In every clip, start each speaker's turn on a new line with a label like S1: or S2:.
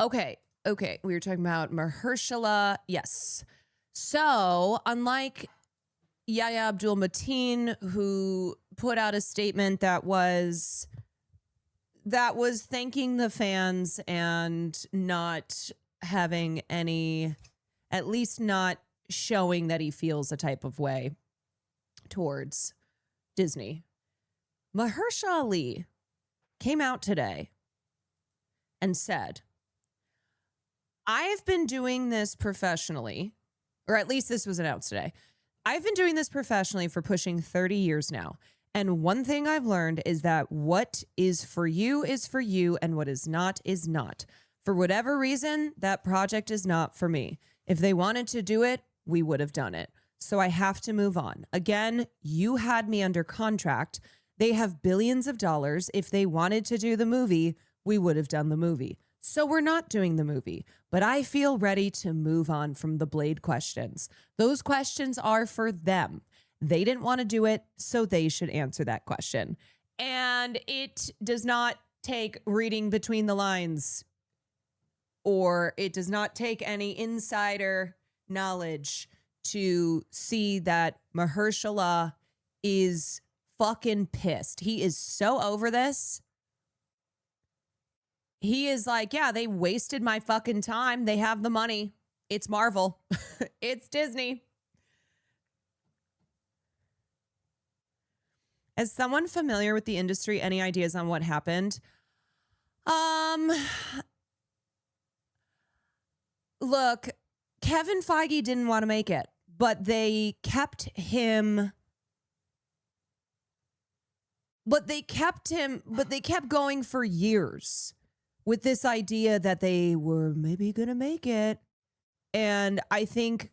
S1: Okay. We were talking about Mahershala. Yes. So unlike Yahya Abdul Mateen, who put out a statement that was thanking the fans and not having any, at least not showing that he feels a type of way towards Disney. Mahershala Ali came out today and said, I've been doing this professionally, or at least this was announced today. I've been doing this professionally for pushing 30 years now. And one thing I've learned is that what is for you, and what is not is not. For whatever reason, that project is not for me. If they wanted to do it, we would have done it. So I have to move on. Again, you had me under contract. They have billions of dollars. If they wanted to do the movie, we would have done the movie. So we're not doing the movie. But I feel ready to move on from the Blade questions. Those questions are for them. They didn't want to do it, so they should answer that question. And it does not take reading between the lines, or it does not take any insider knowledge to see that Mahershala is fucking pissed. He is so over this. He is like, yeah, they wasted my fucking time. They have the money. It's Marvel. It's Disney. As someone familiar with the industry, any ideas on what happened? Look, Kevin Feige didn't want to make it, but they kept him. But they kept going for years with this idea that they were maybe going to make it. And I think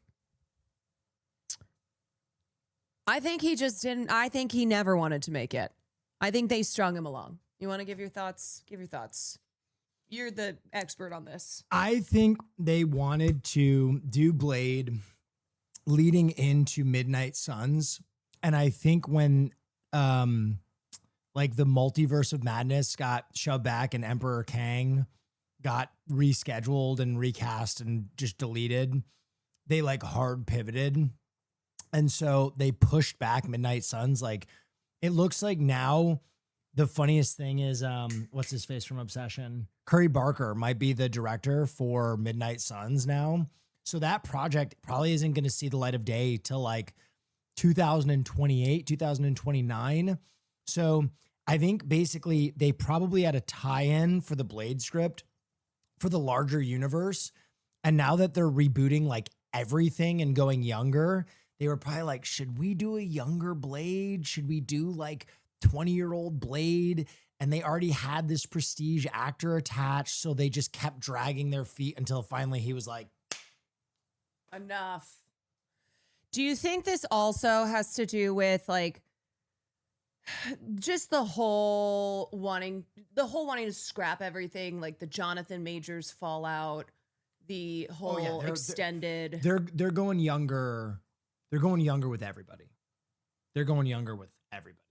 S1: he just didn't. I think he never wanted to make it. I think they strung him along. You want to give your thoughts? Give your thoughts. You're the expert on this.
S2: I think they wanted to do Blade leading into Midnight Suns. And I think when like the multiverse of madness got shoved back and Emperor Kang got rescheduled and recast and just deleted, they like hard pivoted. And so they pushed back Midnight Suns. Like, it looks like now the funniest thing is, what's his face from Obsession? Curry Barker might be the director for Midnight Suns now. So that project probably isn't going to see the light of day till like 2028, 2029. So I think basically they probably had a tie-in for the Blade script for the larger universe. And now that they're rebooting like everything and going younger, they were probably like, should we do a younger Blade? Should we do like 20-year-old Blade? And they already had this prestige actor attached. So they just kept dragging their feet until finally he was like,
S1: enough. Do you think this also has to do with like just the whole wanting to scrap everything, like the Jonathan Majors fallout, the whole extended.
S2: They're going younger. They're going younger with everybody. They're going younger with everybody.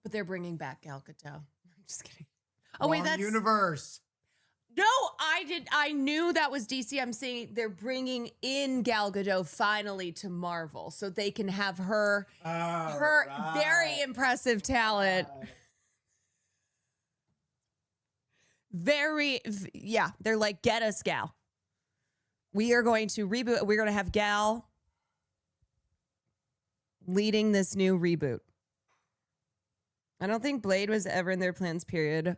S1: But they're bringing back Gal Gadot. I'm just kidding.
S2: Oh, wait, that's universe.
S1: No, I knew that was DC. I'm saying they're bringing in Gal Gadot finally to Marvel so they can have her very impressive talent. They're like, get us Gal. We are going to reboot. We're going to have Gal leading this new reboot. I don't think Blade was ever in their plans, period.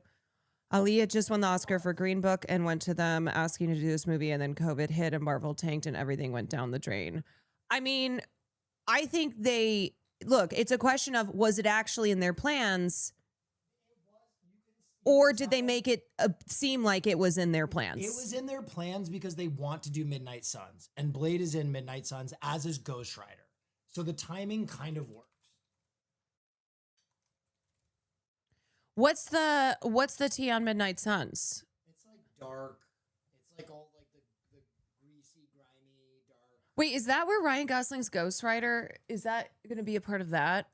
S1: Ali had just won the Oscar for Green Book and went to them asking to do this movie, and then COVID hit and Marvel tanked and everything went down the drain. I mean, I think it's a question of, was it actually in their plans? Or did they make it seem like it was in their plans?
S2: It was in their plans because they want to do Midnight Suns, and Blade is in Midnight Suns, as is Ghost Rider. So the timing kind of works.
S1: What's the tea on Midnight Suns?
S2: It's like dark. It's like all like the greasy, grimy, dark.
S1: Wait, is that where Ryan Gosling's Ghost Rider? Is that going to be a part of that?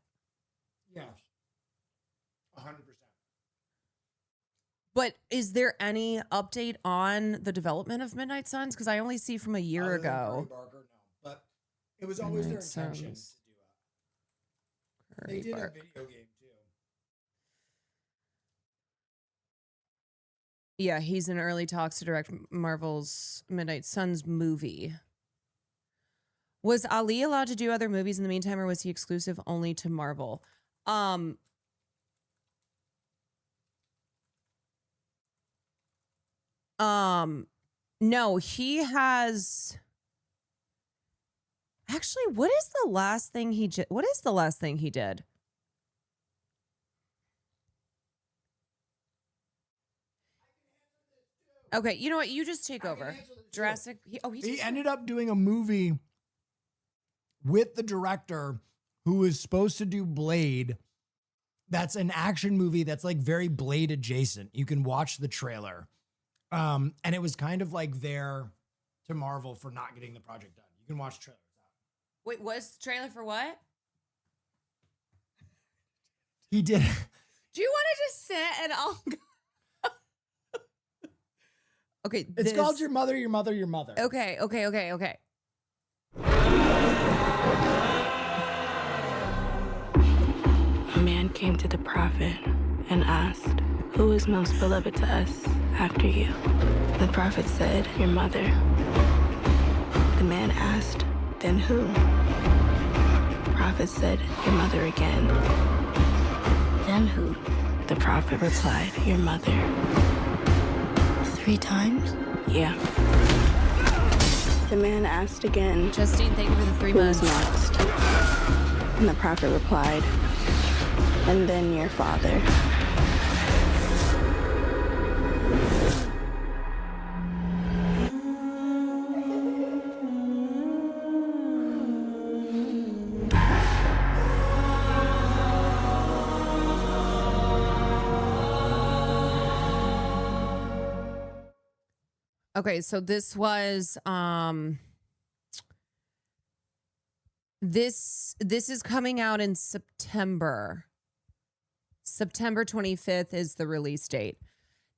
S2: Yeah. 100%.
S1: But is there any update on the development of Midnight Suns? Because I only see from a year
S2: Other than
S1: ago.
S2: Curry Barker, no. But it was always their
S1: Midnight
S2: intention
S1: Suns.
S2: to do it.
S1: Curry
S2: They did
S1: Barker.
S2: a video game too.
S1: Yeah, he's in early talks to direct Marvel's Midnight Suns movie. Was Ali allowed to do other movies in the meantime, or was he exclusive only to Marvel? No, he has. Actually, what is the last thing he did? Okay, you know what? You just take over. Jurassic.
S2: He ended up doing a movie with the director who was supposed to do Blade. That's an action movie that's like very Blade adjacent. You can watch the trailer. And it was kind of like there to Marvel for not getting the project done. You can watch trailers.
S1: Wait, was the trailer for what?
S2: He did.
S1: Do you want to just sit and I'll Okay.
S2: It's called Your Mother, Your Mother, Your Mother.
S1: Okay.
S3: A man came to the prophet and asked, "Who is most beloved to us after you?" The prophet said, "Your mother." The man asked, "Then who?" The prophet said, "Your mother again." "Then who?" The prophet replied, "Your mother." 3 times? Yeah. The man asked again,
S1: Justine, thank you for the 3
S3: "Who is
S1: months.
S3: next?" And the prophet replied, "And then your father."
S1: Okay, so this was this is coming out in September. September 25th is the release date.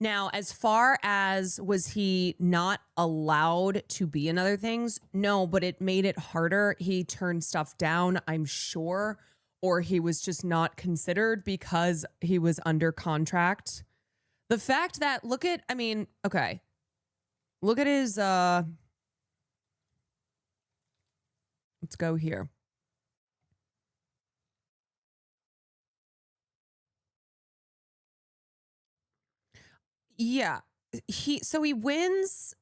S1: Now, as far as was he not allowed to be in other things? No, but it made it harder. He turned stuff down, I'm sure, or he was just not considered because he was under contract. The fact that look at his let's go here. Yeah. He wins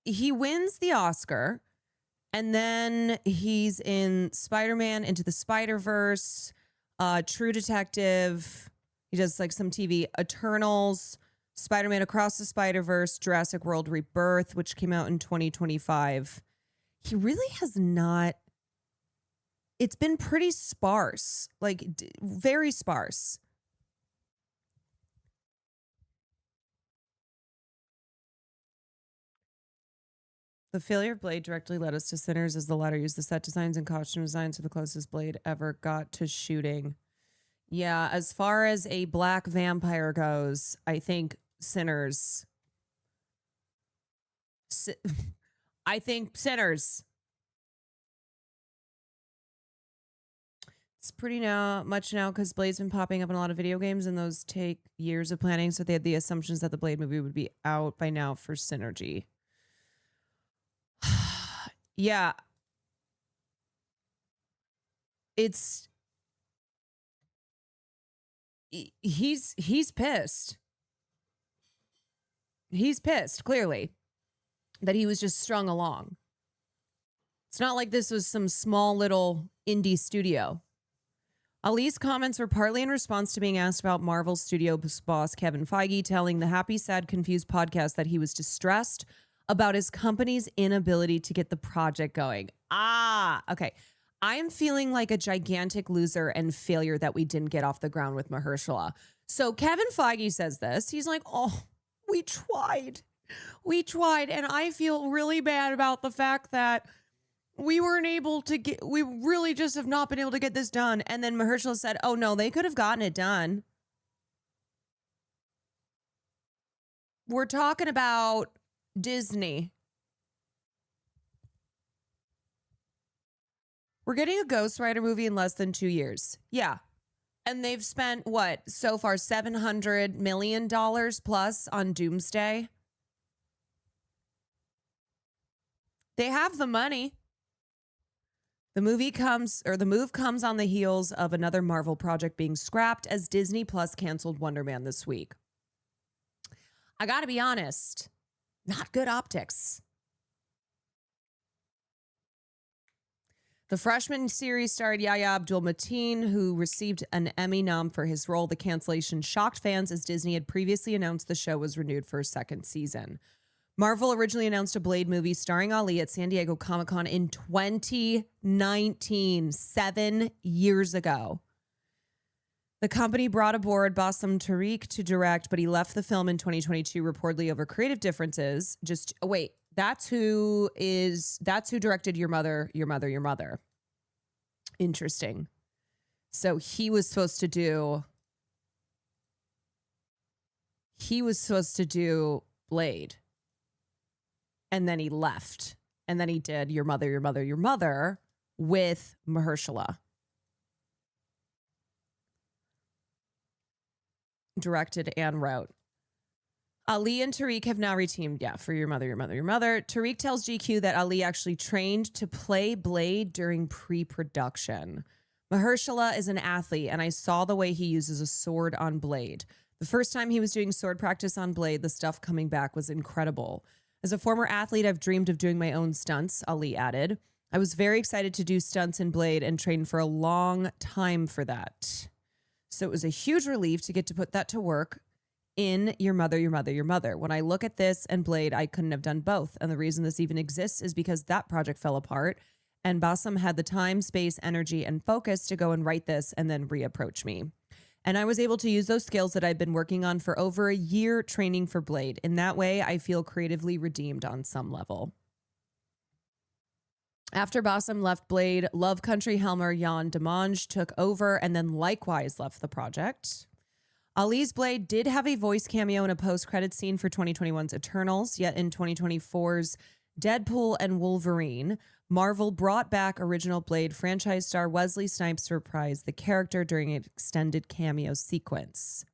S1: the Oscar, and then he's in Spider-Man Into the Spider-Verse, True Detective. He does like some TV, Eternals, Spider-Man Across the Spider-Verse, Jurassic World Rebirth, which came out in 2025. He really has not. It's been pretty sparse, like very sparse. The failure of Blade directly led us to Sinners, as the latter used the set designs and costume designs for the closest Blade ever got to shooting. Yeah, as far as a black vampire goes, I think Sinners. I think Sinners. It's pretty much now because Blade's been popping up in a lot of video games, and those take years of planning. So they had the assumptions that the Blade movie would be out by now for synergy. Yeah. He's pissed. He's pissed, clearly, that he was just strung along. It's not like this was some small little indie studio. Ali's comments were partly in response to being asked about Marvel Studios boss Kevin Feige telling the Happy, Sad, Confused podcast that he was distressed about his company's inability to get the project going. Okay. I'm feeling like a gigantic loser and failure that we didn't get off the ground with Mahershala. So Kevin Feige says this. He's like, "Oh, we tried. And I feel really bad about the fact that we really just have not been able to get this done." And then Mahershala said, "Oh no, they could have gotten it done." we're talking about Disney. We're getting a Ghost Rider movie in less than 2 years. Yeah. And they've spent what so far? $700 million plus on Doomsday. They have the money. The move comes on the heels of another Marvel project being scrapped as Disney Plus canceled Wonder Man this week. I gotta be honest, not good optics. The Freshman series starred Yahya Abdul-Mateen, who received an Emmy nom for his role. The cancellation shocked fans as Disney had previously announced the show was renewed for a second season. Marvel originally announced a Blade movie starring Ali at San Diego Comic-Con in 2019, 7 years ago. The company brought aboard Bassem Tariq to direct, but he left the film in 2022 reportedly over creative differences. That's who directed Your Mother, Your Mother, Your Mother. Interesting. So he was supposed to do Blade. And then he left. And then he did Your Mother, Your Mother, Your Mother with Mahershala. Directed and wrote. Ali and Tariq have now reteamed, for Your Mother, Your Mother, Your Mother. Tariq tells GQ that Ali actually trained to play Blade during pre-production. Mahershala is an athlete, and I saw the way he uses a sword on Blade. The first time he was doing sword practice on Blade, the stuff coming back was incredible. As a former athlete, I've dreamed of doing my own stunts, Ali added. I was very excited to do stunts in Blade and trained for a long time for that. So it was a huge relief to get to put that to work in Your Mother, Your Mother, Your Mother. When I look at this and Blade, I couldn't have done both. And the reason this even exists is because that project fell apart and Bassem had the time, space, energy, and focus to go and write this and then reapproach me. And I was able to use those skills that I've been working on for over a year training for Blade. In that way, I feel creatively redeemed on some level. After Bassem left Blade, Love Country Helmer Jan Demange took over and then likewise left the project. Ali's Blade did have a voice cameo in a post-credit scene for 2021's Eternals, yet in 2024's Deadpool and Wolverine, Marvel brought back original Blade franchise star Wesley Snipes to reprise the character during an extended cameo sequence.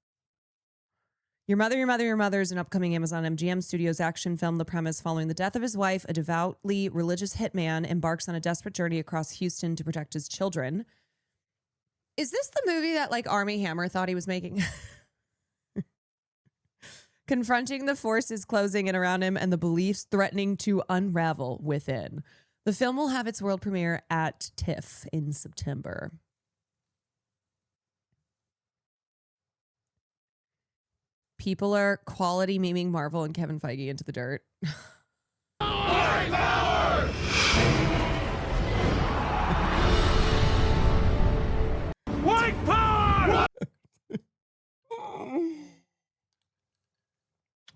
S1: Your Mother, Your Mother, Your Mother is an upcoming Amazon MGM Studios action film. The premise: following the death of his wife, a devoutly religious hitman embarks on a desperate journey across Houston to protect his children. Is this the movie that Armie Hammer thought he was making? Confronting the forces closing in around him and the beliefs threatening to unravel within. The film will have its world premiere at TIFF in September. People are quality memeing Marvel and Kevin Feige into the dirt.
S4: White power! White power!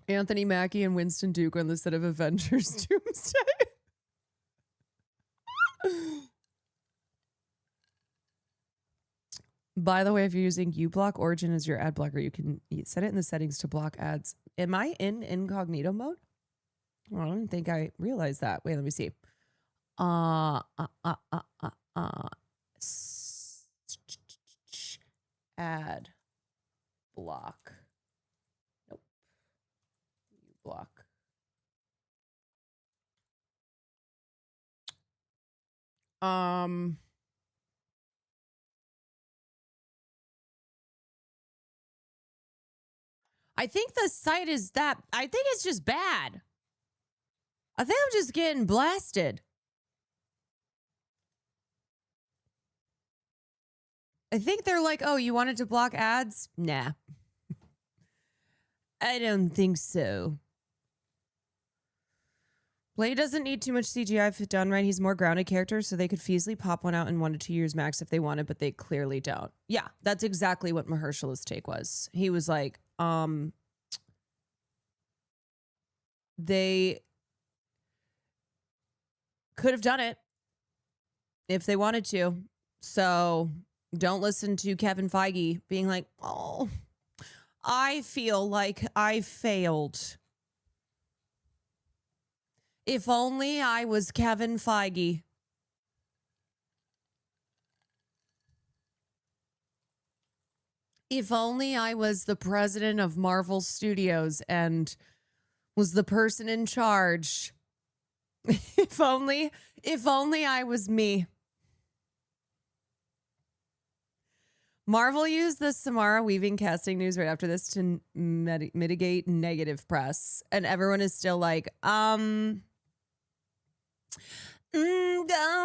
S1: Anthony Mackie and Winston Duke on the set of Avengers Doomsday. By the way, if you're using uBlock Origin as your ad blocker, you can set it in the settings to block ads. Am I in incognito mode? Oh, I don't think I realized that. Wait, let me see. Ad block. Nope. uBlock. I think the site is that. I think it's just bad. I think I'm just getting blasted. I think they're like, oh, you wanted to block ads? Nah. I don't think so. Blade doesn't need too much CGI if it's done right. He's a more grounded character, so they could feasibly pop one out in 1 to 2 years max if they wanted, but they clearly don't. Yeah, that's exactly what Mahershala's take was. He was like, they could have done it if they wanted to. So don't listen to Kevin Feige being like, oh, I feel like I failed If only I was Kevin Feige. If only I was the president of Marvel Studios and was the person in charge. If only I was me. Marvel used the Samara Weaving casting news right after this to mitigate negative press. And everyone is still like, go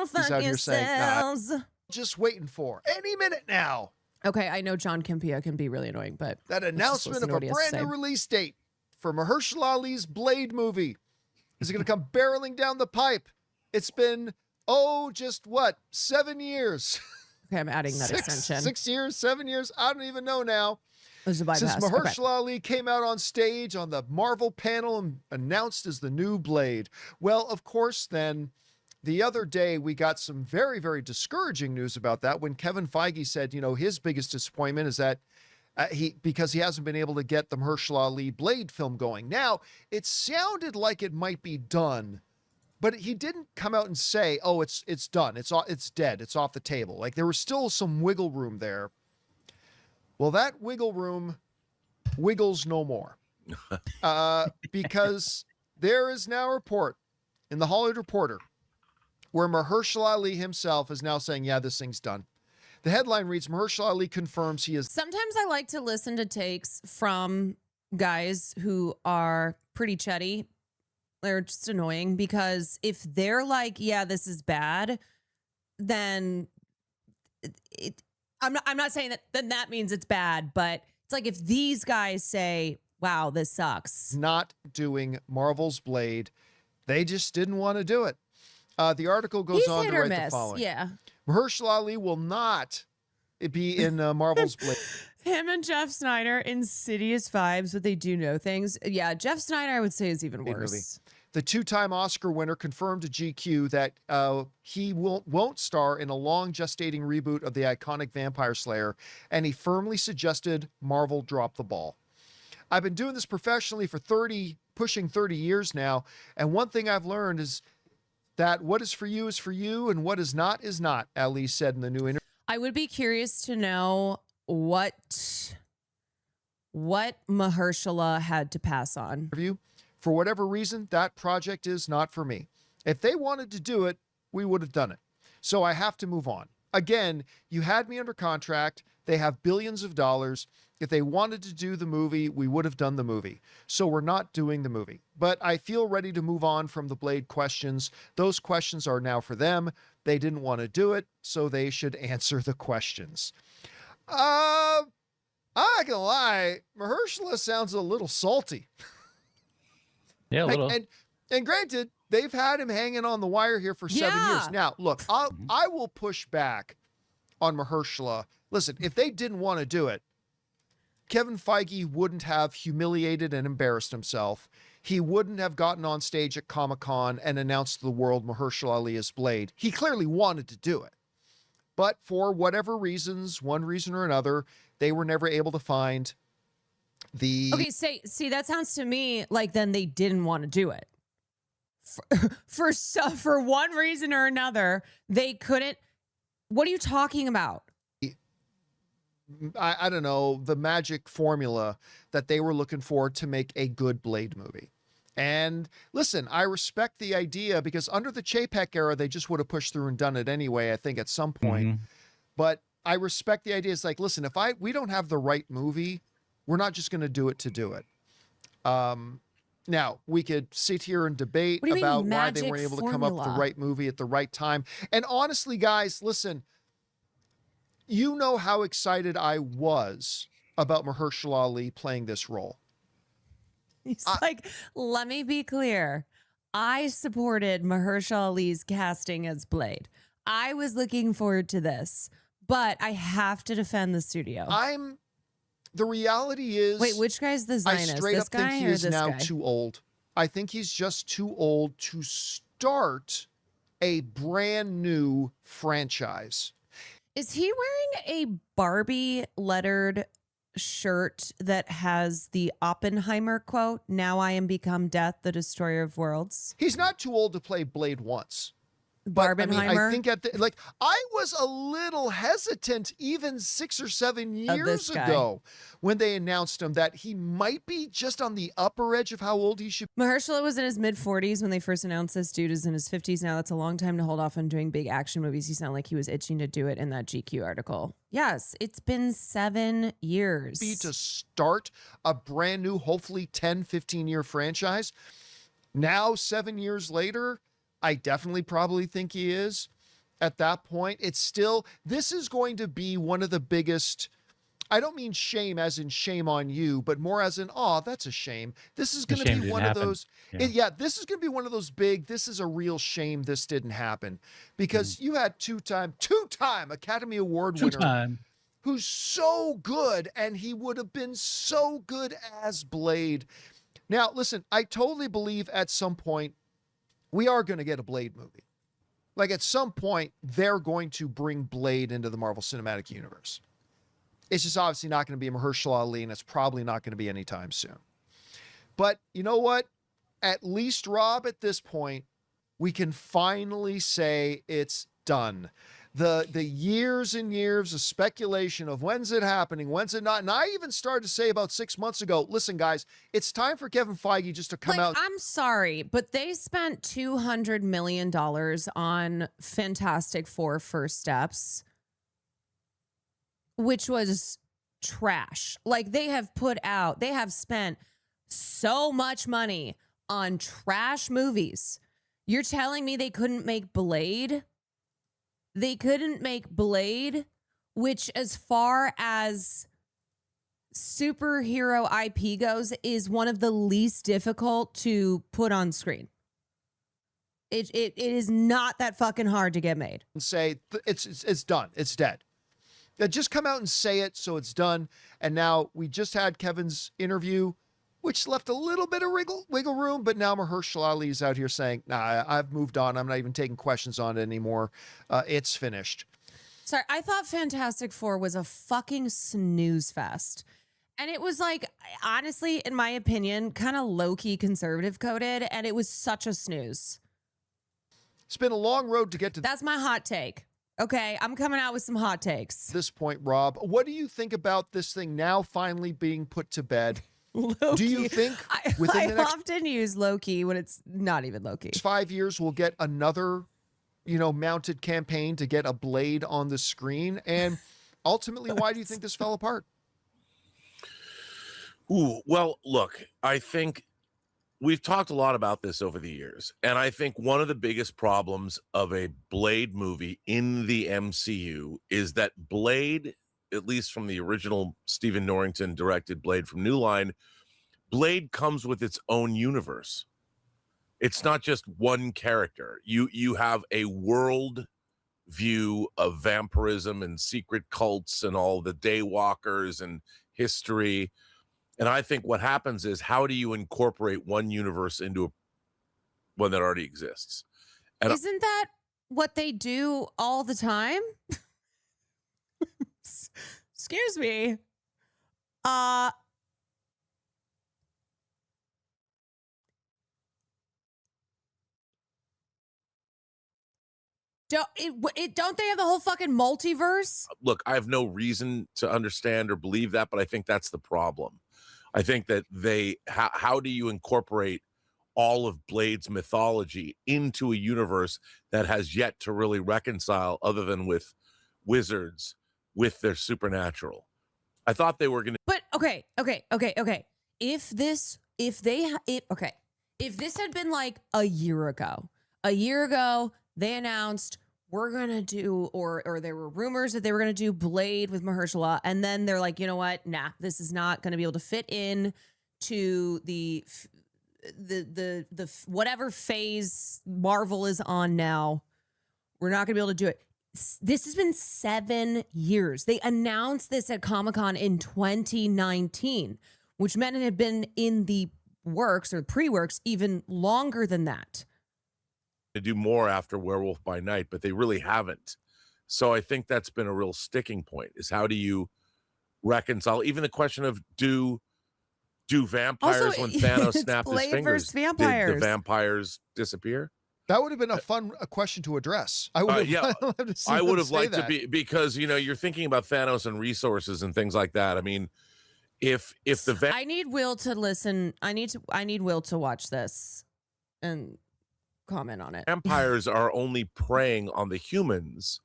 S1: fuck
S5: out here saying, nah,
S1: yourselves.
S5: just waiting for any minute now.
S1: Okay, I know John Campea can be really annoying, but
S5: That
S1: let's just
S5: announcement
S1: listen
S5: of
S1: to
S5: a
S1: what he has to
S5: brand new
S1: say.
S5: release date for Mahershala Ali's Blade movie is going to come barreling down the pipe. It's been, just what, 7 years?
S1: Okay, I'm adding that
S5: Six,
S1: extension.
S5: 6 years, 7 years? I don't even know now.
S1: This is a bypass.
S5: Since
S1: Okay.
S5: Mahershala Ali came out on stage on the Marvel panel and announced as the new Blade. Well, of course, then the other day we got some very, very discouraging news about that when Kevin Feige said, his biggest disappointment is that because he hasn't been able to get the Mahershala Ali Blade film going. Now, it sounded like it might be done, but he didn't come out and say, "Oh, it's done. It's dead. It's off the table." Like there was still some wiggle room there. Well, that wiggle room wiggles no more, because there is now a report in the Hollywood Reporter where Mahershala Ali himself is now saying, "Yeah, this thing's done." The headline reads, Mahershala Ali confirms he is...
S1: Sometimes I like to listen to takes from guys who are pretty chatty. They're just annoying because if they're like, yeah, this is bad, then I'm not saying that then that means it's bad, but it's like if these guys say, wow, this sucks.
S5: not doing Marvel's Blade. They just didn't want to do it. The article goes
S1: He's
S5: on
S1: hit
S5: to
S1: or
S5: write the
S1: miss.
S5: following.
S1: Yeah.
S5: Mahershala Ali will not be in Marvel's Blade.
S1: Him and Jeff Snyder, insidious vibes, but they do know things. Yeah, Jeff Snyder, I would say, is even
S5: Blade
S1: worse.
S5: movie. The two-time Oscar winner confirmed to GQ that he won't star in a long gestating reboot of the iconic Vampire Slayer, and he firmly suggested Marvel drop the ball. I've been doing this professionally for pushing 30 years now, and one thing I've learned is that what is for you, and what is not, Ali said in the new interview.
S1: I would be curious to know what Mahershala had to pass on.
S5: For whatever reason, that project is not for me. If they wanted to do it, we would have done it. So I have to move on. Again, you had me under contract. They have billions of dollars. If they wanted to do the movie, we would have done the movie. So we're not doing the movie. But I feel ready to move on from the Blade questions. Those questions are now for them. They didn't want to do it, so they should answer the questions. I'm not gonna lie, Mahershala sounds a little salty.
S6: Yeah, a little.
S5: And granted, they've had him hanging on the wire here for 7 years.
S1: Yeah.
S5: Now, look, I will push back on Mahershala. Listen, if they didn't want to do it, Kevin Feige wouldn't have humiliated and embarrassed himself. He wouldn't have gotten on stage at Comic-Con and announced to the world Mahershala Ali is Blade. He clearly wanted to do it. But for whatever reasons, one reason or another, they were never able to find the...
S1: Okay, see, that sounds to me like then they didn't want to do it. For one reason or another, they couldn't. What are you talking about?
S5: I don't know, the magic formula that they were looking for to make a good Blade movie. And listen, I respect the idea because under the Chapek era, they just would have pushed through and done it anyway, I think at some point. But I respect the idea. It's like, listen, if we don't have the right movie, we're not just going to do it to do it. Now, we could sit here and debate
S1: What do you mean,
S5: about why they
S1: magic
S5: weren't able to come up with the
S1: formula?
S5: right movie at the right time. And honestly, guys, listen, you know how excited I was about Mahershala Ali playing this role.
S1: He's like, let me be clear. I supported Mahershala Ali's casting as Blade. I was looking forward to this, but I have to defend the studio.
S5: The reality is...
S1: Wait, which guy's the
S5: I
S1: Zionist?
S5: straight
S1: This
S5: up think
S1: guy
S5: he
S1: or
S5: is
S1: this
S5: now
S1: guy?
S5: too old. I think he's just too old to start a brand new franchise.
S1: Is he wearing a Barbie lettered shirt that has the Oppenheimer quote, "Now I am become death, the destroyer of worlds."
S5: He's not too old to play Blade once. But I mean,
S1: Barbenheimer
S5: I think I was a little hesitant even 6 or 7
S1: of this
S5: years
S1: guy.
S5: ago when they announced him that he might be just on the upper edge of how old he should.
S1: Mahershala was in his mid-40s when they first announced this. Dude is in his 50s now. That's a long time to hold off on doing big action movies. He sounded like he was itching to do it in that GQ article. Yes, it's been 7 years.
S5: Be to start a brand new, hopefully 10, 15-year franchise. Now, 7 years later, I definitely probably think he is. At that point, it's still, this is going to be one of the biggest, I don't mean shame as in shame on you, but more as in, oh, that's a shame. This is going to be one of those, this is going to be one of those big, this is a real shame this didn't happen. Because you had two-time Academy Award winner who's so good, and he would have been so good as Blade. Now, listen, I totally believe at some point we are going to get a Blade movie. Like at some point, they're going to bring Blade into the Marvel Cinematic Universe. It's just obviously not going to be Mahershala Ali, and it's probably not going to be anytime soon. But you know what? At least, Rob, at this point, we can finally say it's done. The years and years of speculation of when's it happening, when's it not. And I even started to say about 6 months ago, listen, guys, it's time for Kevin Feige just to come out.
S1: I'm sorry, but they spent $200 million on Fantastic Four First Steps, which was trash. Like they have spent so much money on trash movies. You're telling me they couldn't make Blade? They couldn't make Blade, which as far as superhero IP goes, is one of the least difficult to put on screen. It is not that fucking hard to get made.
S5: And say it's done. It's dead. Just come out and say it so it's done. And now we just had Kevin's interview, which left a little bit of wiggle room, but now Mahershala Ali is out here saying, nah, I've moved on. I'm not even taking questions on it anymore. It's finished.
S1: Sorry, I thought Fantastic Four was a fucking snooze fest. And it was like, honestly, in my opinion, kind of low-key conservative coded, and it was such a snooze.
S5: It's been a long road to get to
S1: That's my hot take. Okay, I'm coming out with some hot takes.
S5: this point, Rob. What do you think about this thing now finally being put to bed?
S1: Low-key.
S5: Do you think
S1: I
S5: within the next
S1: often use low-key when it's not even low-key.
S5: 5 years we'll get another, mounted campaign to get a Blade on the screen? And ultimately, why do you think this fell apart?
S6: Ooh, well, look, I think we've talked a lot about this over the years. And I think one of the biggest problems of a Blade movie in the MCU is that Blade, at least from the original Stephen Norrington directed Blade from New Line, Blade comes with its own universe. It's not just one character. You have a world view of vampirism and secret cults and all the daywalkers and history. And I think what happens is, how do you incorporate one universe into one that already exists? And
S1: Isn't that what they do all the time? Excuse me. Don't they have the whole fucking multiverse?
S6: look, I have no reason to understand or believe that, but I think that's the problem. I think that how do you incorporate all of Blade's mythology into a universe that has yet to really reconcile, other than with wizards, with their supernatural? I thought they were going to.
S1: But okay. If this had been like a year ago, they announced we're gonna do, or there were rumors that they were gonna do Blade with Mahershala, and then they're like, you know what? Nah, this is not gonna be able to fit in to the whatever phase Marvel is on now. We're not gonna be able to do it. This has been 7 years. They announced this at Comic-Con in 2019, which meant it had been in the works or pre-works even longer than that.
S6: to do more after Werewolf by Night, but they really haven't. So I think that's been a real sticking point, is how do you reconcile. Even the question of do vampires,
S1: Also,
S6: when Thanos
S1: it's
S6: snapped his
S1: Blade
S6: fingers,
S1: versus
S6: did the
S1: vampires.
S6: vampires disappear?
S5: That would have been a fun question to address. I would have,
S6: yeah,
S5: loved to see
S6: I
S5: them
S6: would have
S5: say
S6: liked
S5: that.
S6: to be, because you're thinking about Thanos and resources and things like that. I mean, if the
S1: I need Will to listen. I need Will to watch this and comment on it.
S6: vampires are only preying on the humans,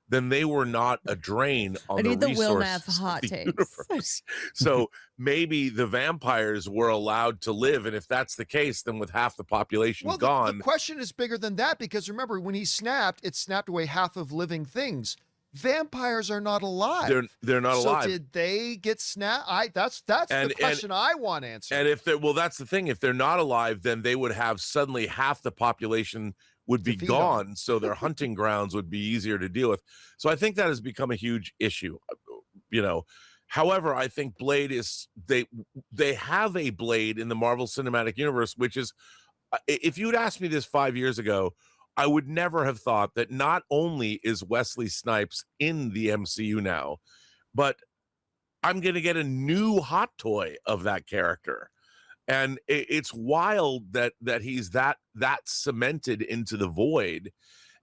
S6: then they were not a drain on
S1: I need the Will
S6: resources
S1: Neff
S6: of
S1: hot
S6: the
S1: takes.
S6: universe. So maybe the vampires were allowed to live, and if that's the case, then with half the population
S5: Well,
S6: gone,
S5: the question is bigger than that, because remember, when he snapped, it snapped away half of living things. Vampires are not alive.
S6: they're not alive.
S5: So did they get snapped? That's the question I want answered.
S6: And if they're, well, that's the thing. If they're not alive, then they would have suddenly half the population would be
S5: feed
S6: gone. So their hunting grounds would be easier to deal with. So I think that has become a huge issue. However, I think Blade is, they have a Blade in the Marvel Cinematic Universe, which is, if you'd asked me this 5 years ago, I would never have thought that not only is Wesley Snipes in the MCU now, but I'm going to get a new hot toy of that character. And it's wild that he's that cemented into the void.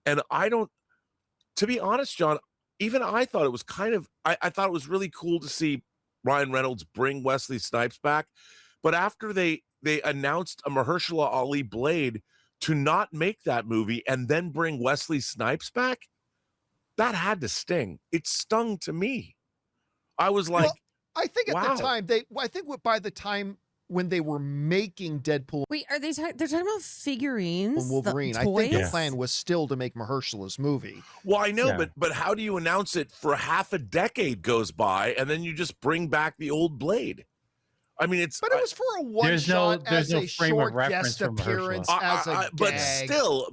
S6: And to be honest, John, even I thought it was kind of, I thought it was really cool to see Ryan Reynolds bring Wesley Snipes back. But after they announced a Mahershala Ali Blade, to not make that movie and then bring Wesley Snipes back, that had to sting. It stung to me. I was like,
S5: well, I think at
S6: wow.
S5: the time by the time when they were making Deadpool
S1: Wait, are they? They're talking about figurines.
S5: and Wolverine,
S1: The
S5: I think the
S1: toys?
S5: plan was still to make Mahershala's movie.
S6: well, I know,
S7: Yeah.
S6: but how do you announce it for half a decade goes by and then you just bring back the old Blade? I mean,
S5: But it was for a one
S7: There's
S5: shot
S7: no
S5: as a
S7: frame of
S5: short
S7: reference
S5: guest
S7: for Mahershala.
S5: appearance as a gag.
S6: but still,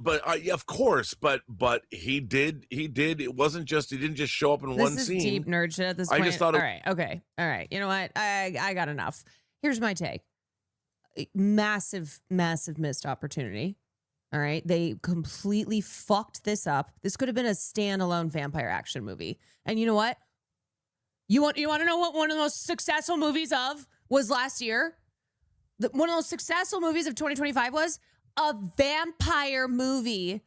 S6: of course, but he did. It wasn't just, he didn't just show up in
S1: This
S6: one
S1: is
S6: scene.
S1: deep nerd shit at this
S6: I
S1: point.
S6: just thought
S1: all right, okay, all right. You know what? I got enough. Here's my take. Massive missed opportunity. All right, they completely fucked this up. This could have been a standalone vampire action movie. And you know what? You want to know what one of the most successful movies was last year? One of the most successful movies of 2025 was a vampire movie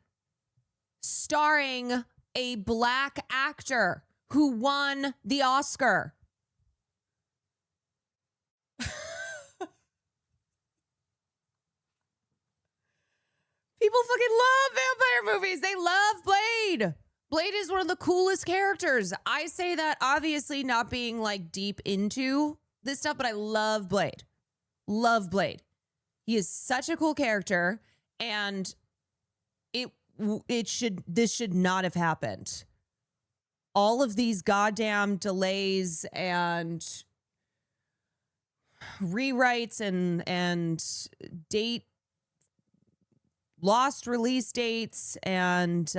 S1: starring a black actor who won the Oscar. People fucking love vampire movies. They love Blade. Blade is one of the coolest characters. I say that obviously not being like deep into this stuff, but I love Blade. Love Blade. He is such a cool character, and this should not have happened. All of these goddamn delays and rewrites and lost release dates, and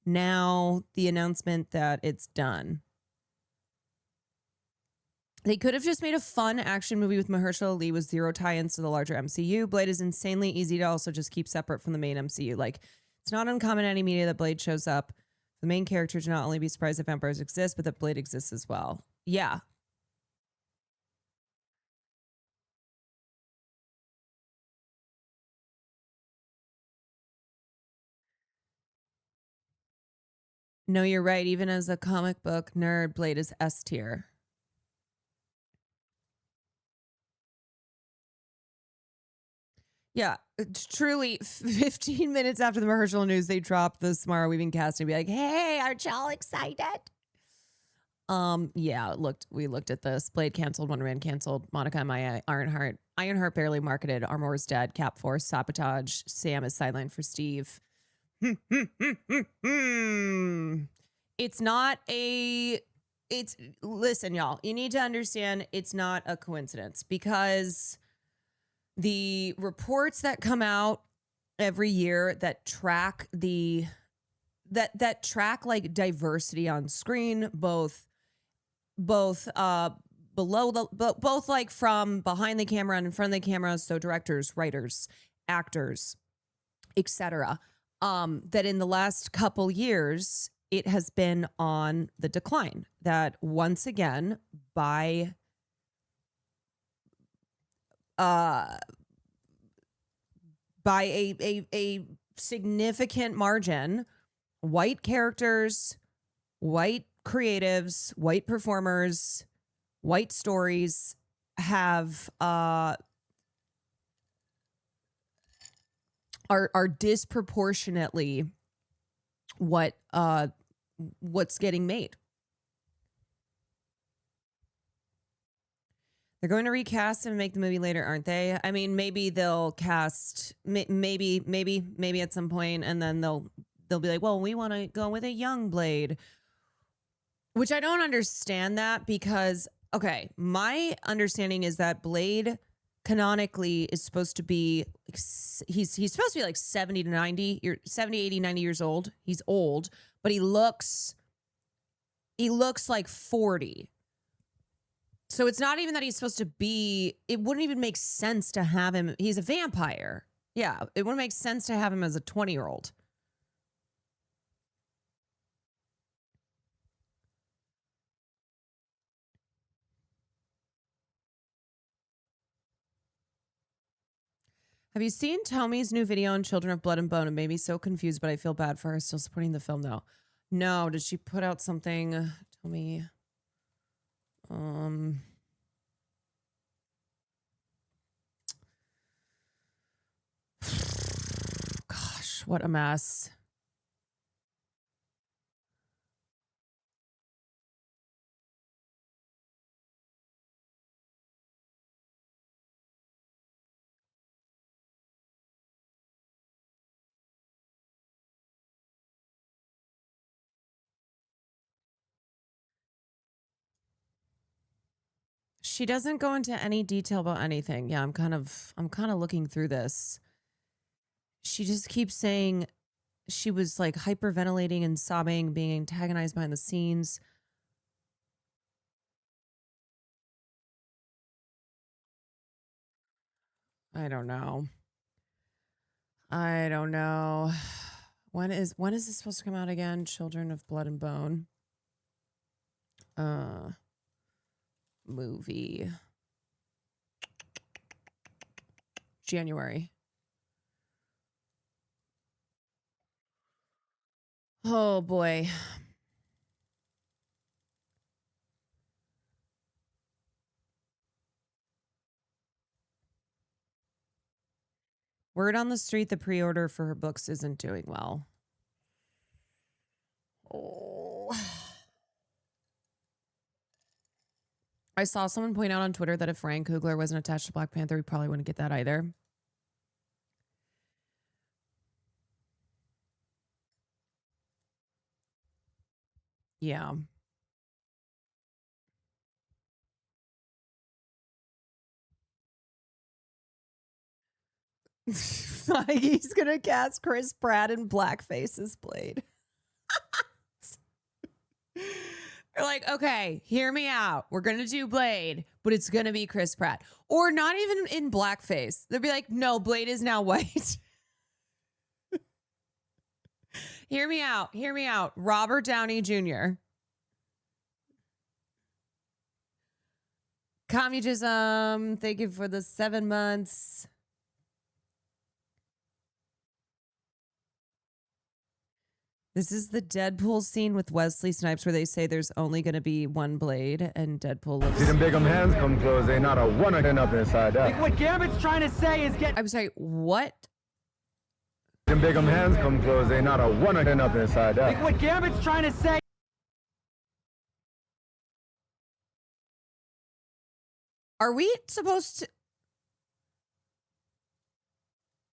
S1: now the announcement that it's done. They could have just made a fun action movie with Mahershala Ali with zero tie-ins to the larger MCU. Blade is insanely easy to also just keep separate from the main MCU. Like, it's not uncommon in any media that Blade shows up. The main character to not only be surprised that vampires exist, but that Blade exists as well. Yeah. No, you're right. Even as a comic book nerd, Blade is S tier. Yeah, it's truly 15 minutes after the Mahershala news, they dropped the Samara Weaving cast and be like, hey, aren't y'all excited? Yeah, we looked at this. Blade canceled, Wonder Man canceled, Monica and Maya, Ironheart barely marketed, Armor is dead, Cap Force, Sabotage, Sam is sidelined for Steve. Listen, y'all, you need to understand it's not a coincidence, because the reports that come out every year that track that track like diversity on screen, both both like from behind the camera and in front of the camera, so directors, writers, actors, etc. That in the last couple years, it has been on the decline. That once again, by a significant margin, white characters, white creatives, white performers, white stories have are disproportionately what's getting made. They're going to recast and make the movie later, aren't they? I mean, maybe they'll cast maybe at some point, and then they'll be like, well, we want to go with a young Blade, which I don't understand that, because okay, my understanding is that Blade canonically is supposed to be he's supposed to be like 70 to 90 70 80 90 years old. He's old, but he looks like 40. So it's not even that he's supposed to be, it wouldn't even make sense to have him. He's a vampire. Yeah, it wouldn't make sense to have him as a 20-year-old. Have you seen Tommy's new video on Children of Blood and Bone? It made me so confused, but I feel bad for her still supporting the film though. No, did she put out something? Tommy. Gosh, what a mess. She doesn't go into any detail about anything. Yeah, I'm kind of looking through this. She just keeps saying she was like hyperventilating and sobbing, being antagonized behind the scenes. I don't know. When is this supposed to come out again? Children of Blood and Bone. Movie. January. Oh boy. Word on the street, the pre-order for her books isn't doing well. Oh. I saw someone point out on Twitter that if Ryan Coogler wasn't attached to Black Panther, we probably wouldn't get that either. Yeah. Like he's gonna cast Chris Pratt in blackface as Blade. They're like, okay, hear me out. We're gonna do Blade, but it's gonna be Chris Pratt, or not even in blackface. They'll be like, no, Blade is now white. Hear me out. Hear me out. Robert Downey Jr. Communism. Thank you for the 7 months. This is the Deadpool scene with Wesley Snipes where they say there's only going to be one Blade, and Deadpool looks...
S7: See them big hands come close, they not a one up inside out.
S8: Like what Gambit's trying to say is get...
S1: I'm sorry, what?
S7: Them big hands come close, they not a one up inside out.
S8: Like what Gambit's trying to say...
S1: Are we supposed to...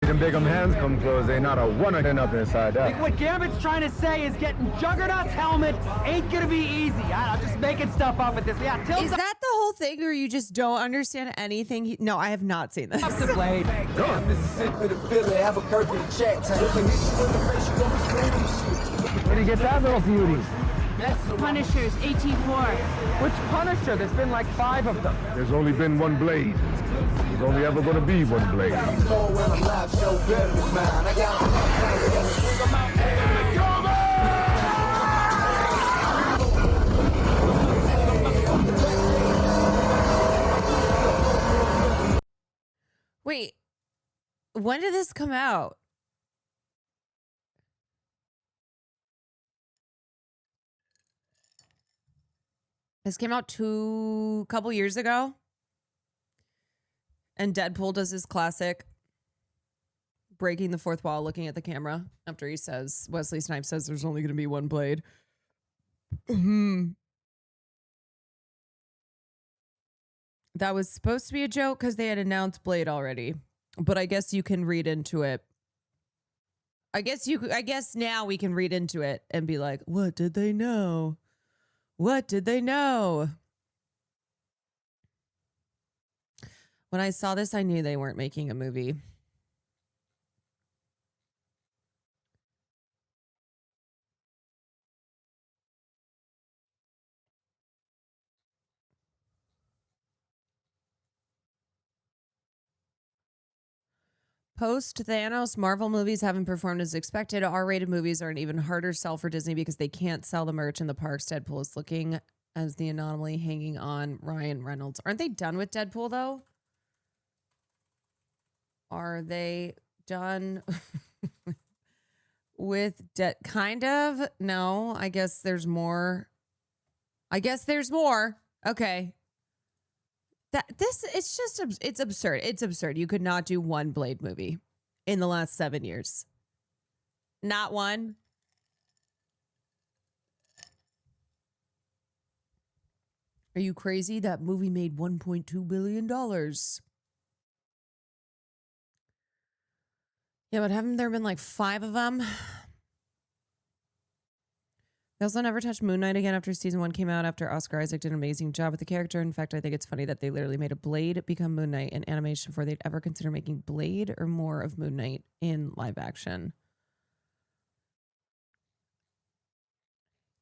S7: Them big hands come close, they not a one up inside out.
S8: Like what Gambit's trying to say is getting Juggernaut's helmet ain't gonna be easy. I'm just making stuff up at this. Yeah,
S1: Is that the whole thing, or you just don't understand anything? No, I have not seen this.
S8: the Blade.
S9: Mississippi to Philly, Albuquerque to Chattown.
S7: Where do you get that little beauty?
S3: Punishers, 18-4.
S8: Which Punisher? There's been like 5 of them.
S7: There's only been one Blade. There's only ever gonna be one Blade.
S1: When did this come out? This came out couple years ago. And Deadpool does his classic breaking the fourth wall, looking at the camera after he says, Wesley Snipes says there's only going to be one blade. That was supposed to be a joke because they had announced Blade already. But I guess you can read into it. I guess now we can read into it and be like, what did they know? What did they know? When I saw this, I knew they weren't making a movie. Post Thanos, Marvel movies haven't performed as expected. R-rated movies are an even harder sell for Disney because they can't sell the merch in the parks. Deadpool is looking as the anomaly hanging on Ryan Reynolds. Aren't they done with Deadpool, though? Are they done with kind of? No, I guess there's more. Okay. It's absurd. It's absurd. You could not do one Blade movie in the last 7 years. Not one. Are you crazy? That movie made $1.2 billion. Yeah, but haven't there been like 5 of them? They also never touched Moon Knight again after season 1 came out, after Oscar Isaac did an amazing job with the character. In fact, I think it's funny that they literally made a Blade become Moon Knight in animation before they'd ever consider making Blade or more of Moon Knight in live action.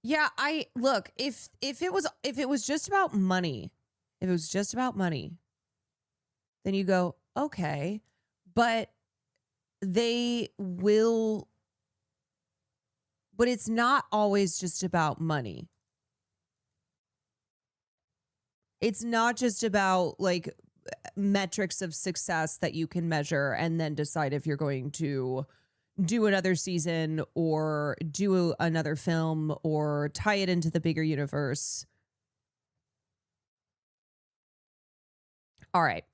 S1: Yeah, look, if it was just about money, then you go, okay, but but it's not always just about money. It's not just about like metrics of success that you can measure and then decide if you're going to do another season or do another film or tie it into the bigger universe. All right.